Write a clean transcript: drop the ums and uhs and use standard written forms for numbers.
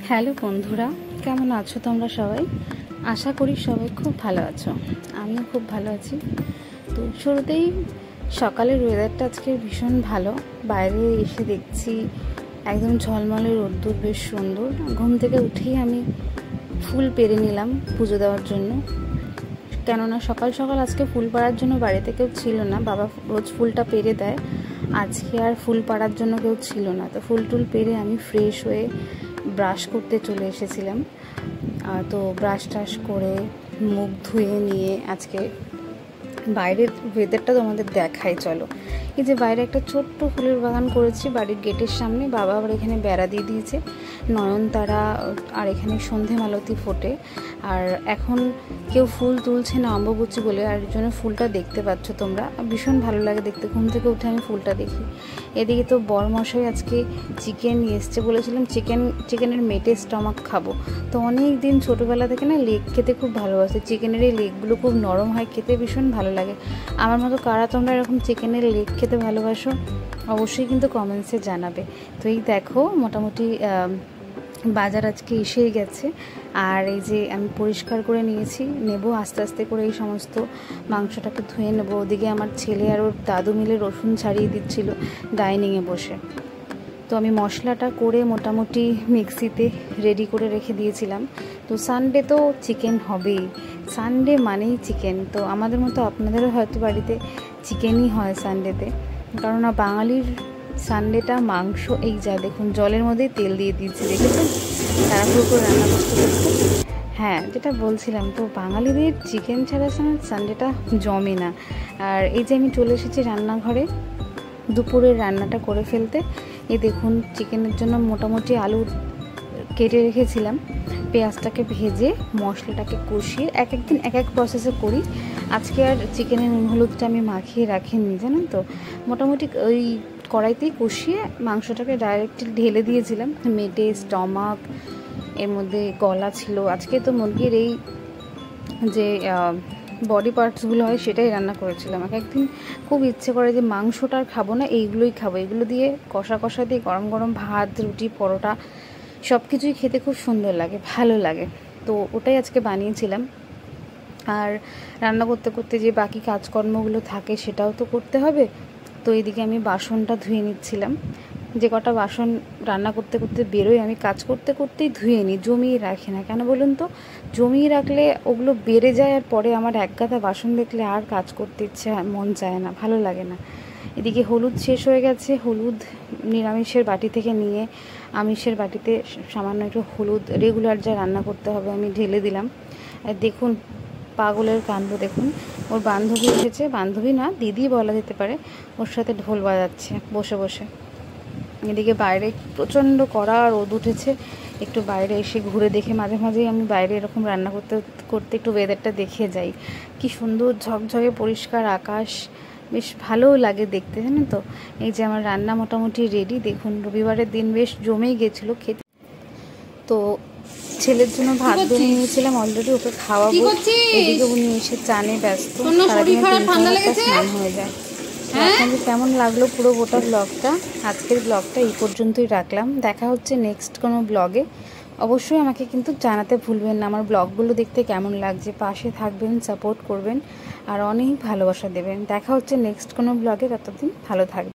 Hello বন্ধুরা, কেমন আছো তোমরা সবাই? আশা করি সবাই খুব ভালো আছো। আমিও খুব ভালো আছি। তো শুরুতেই সকালের ওয়েদারটা আজকে ভীষণ ভালো। বাইরে এসে দেখছি একদম ঝলমলে রোদ্দুর, বেশ সুন্দর। ঘুম থেকে উঠেই আমি ফুল পেরে নিলাম পুজো দেওয়ার জন্য, কেননা সকাল সকাল আজকে ফুল পাড়ার জন্য বাড়িতে কেউ ছিল না। বাবা রোজ ফুলটা পেরে দেয়, আজকে আর ফুল পাড়ার জন্য কেউ ছিল না। তো ফুল টুল পেরে আমি ফ্রেশ হয়ে ব্রাশ করতে চলে এসেছিলাম। তো ব্রাশ টাশ করে মুখ ধুয়ে নিয়ে আজকে বাইরের ওয়েদারটা তোমাদের দেখাই চলো। এই যে বাইরে একটা ছোট্ট ফুলের বাগান করেছি বাড়ির গেটের সামনে। বাবা আবার এখানে বেড়া দিয়ে দিয়েছে, নয়নতারা আর এখানে সন্ধে মালতী ফোটে। আর এখন কেউ ফুল তুলছে না অম্বুবাচী বলে, আর জন্য ফুলটা দেখতে পাচ্ছ তোমরা, ভীষণ ভালো লাগে দেখতে। ঘুম থেকে উঠে আমি ফুলটা দেখি। এদিকে তো বরমশাই আজকে চিকেন নিয়ে এসছে, বলেছিলাম চিকেনের মেটে স্টমাক খাবো। তো অনেক দিন ছোটোবেলা থেকে না লেগ খেতে খুব ভালোবাসে। চিকেনের এই লেগগুলো খুব নরম হয়, খেতে ভীষণ ভালো লাগে। আমার মতো কারা তোমরা এরকম চিকেনের লেগ খেতে ভালোবাসো অবশ্যই কিন্তু কমেন্টসে জানাবে। তো এই দেখো মোটামুটি বাজার আজকে এসেই গেছে। আর এই যে আমি পরিষ্কার করে নিয়েছি, নেব আস্তে আস্তে করে এই সমস্ত মাংসটাকে ধুয়ে নেব। ওদিকে আমার ছেলে আর ওর দাদু মিলে রসুন ছাড়িয়ে দিচ্ছিল ডাইনিংয়ে বসে। তো আমি মশলাটা করে মোটামুটি মিক্সিতে রেডি করে রেখে দিয়েছিলাম। তো সানডে তো চিকেন হবেই, সানডে মানেই চিকেন। তো আমাদের মতো আপনাদেরও হয়তো বাড়িতে চিকেনই হয় সানডেতে, কেননা বাঙালির সানডেটা মাংস। এই যা দেখুন জলের মধ্যেই তেল দিয়ে দিয়েছি, দেখেছেন তাড়াহুড়ো করে রান্না করতে করতে। হ্যাঁ, যেটা বলছিলাম, তো বাঙালিদের চিকেন ছাড়া সানডেটা জমে না। আর এই যে আমি চলে এসেছি রান্নাঘরে দুপুরের রান্নাটা করে ফেলতে। এই দেখুন চিকেনের জন্য মোটামুটি আলু কেটে রেখেছিলাম, পেঁয়াজটাকে ভেজে মশলাটাকে কষিয়ে এক একদিন এক এক প্রসেসে করি। আজকে আর চিকেনের নুন হলুদটা আমি মাখিয়ে রাখিনি, জানেন তো। মোটামুটি ওই কড়াইতেই কষিয়ে মাংসটাকে ডাইরেক্টলি ঢেলে দিয়েছিলাম। মেটে স্টমাক, এর মধ্যে গলা ছিল। আজকে তো মুরগির এই যে বডি পার্টসগুলো হয় সেটাই রান্না করেছিলাম। এক একদিন খুব ইচ্ছে করে যে মাংসটা আর খাবো না, এইগুলোই খাবো। এগুলো দিয়ে কষা কষা দিয়ে গরম গরম ভাত, রুটি, পরোটা সব কিছুই খেতে খুব সুন্দর লাগে, ভালো লাগে। তো ওটাই আজকে বানিয়েছিলাম। আর রান্না করতে করতে যে বাকি কাজকর্মগুলো থাকে সেটাও তো করতে হবে। তো এইদিকে আমি বাসনটা ধুয়ে নিচ্ছিলাম। যে কটা বাসন রান্না করতে করতে বেরোই, আমি কাজ করতে করতেই ধুয়ে নিই, জমিয়ে রাখি না। কেন বলুন তো, জমিয়ে রাখলে ওগুলো বেড়ে যায়, আর পরে আমার এক গাদা বাসন দেখলে আর কাজ করতে ইচ্ছে মন চায় না, ভালো লাগে না। এদিকে হলুদ শেষ হয়ে গেছে, হলুদ নিরামিষের বাটি থেকে নিয়ে আমিষের বাটিতে সামান্য একটু হলুদ রেগুলার যা রান্না করতে হবে আমি ঢেলে দিলাম। আর দেখুন পাগলের কাণ্ড, দেখুন ওর বান্ধবী এসেছে, বান্ধবী না দিদি বলা যেতে পারে, ওর সাথে ঢোল বাজাচ্ছে বসে বসে। এদিকে বাইরে প্রচণ্ড কড়া রোদ উঠেছে, একটু বাইরে এসে ঘুরে দেখে মাঝে মাঝেই আমি বাইরে এরকম রান্না করতে করতে একটু ওয়েদারটা দেখে যাই। কি সুন্দর ঝকঝকে পরিষ্কার আকাশ, বেশ ভালোও লাগে দেখতে, জানেন তো। এই যে আমার রান্না মোটামুটি রেডি। দেখুন রবিবারের দিন বেশ জমেই গেছিলো খেতে। তো ছেলের জন্য ভাত দিয়ে নিয়েছিলাম অলরেডি, ওকে খাওয়াবো। এদিকে উনি এসে চানে ব্যস্ত, সারাদিনে স্নান হয়ে যায়। আপনাদের কেমন লাগলো পুরো গোটা ব্লগটা? আজকের ব্লগটা এই পর্যন্তই রাখলাম। দেখা হচ্ছে নেক্সট কোনো ব্লগে। অবশ্যই আমাকে কিন্তু জানাতে ভুলবেন না আমার ব্লগগুলো দেখতে কেমন লাগছে। পাশে থাকবেন, সাপোর্ট করবেন আর অনেক ভালোবাসা দেবেন। দেখা হচ্ছে নেক্সট কোনো ব্লগে, ততদিন ভালো থাকবেন।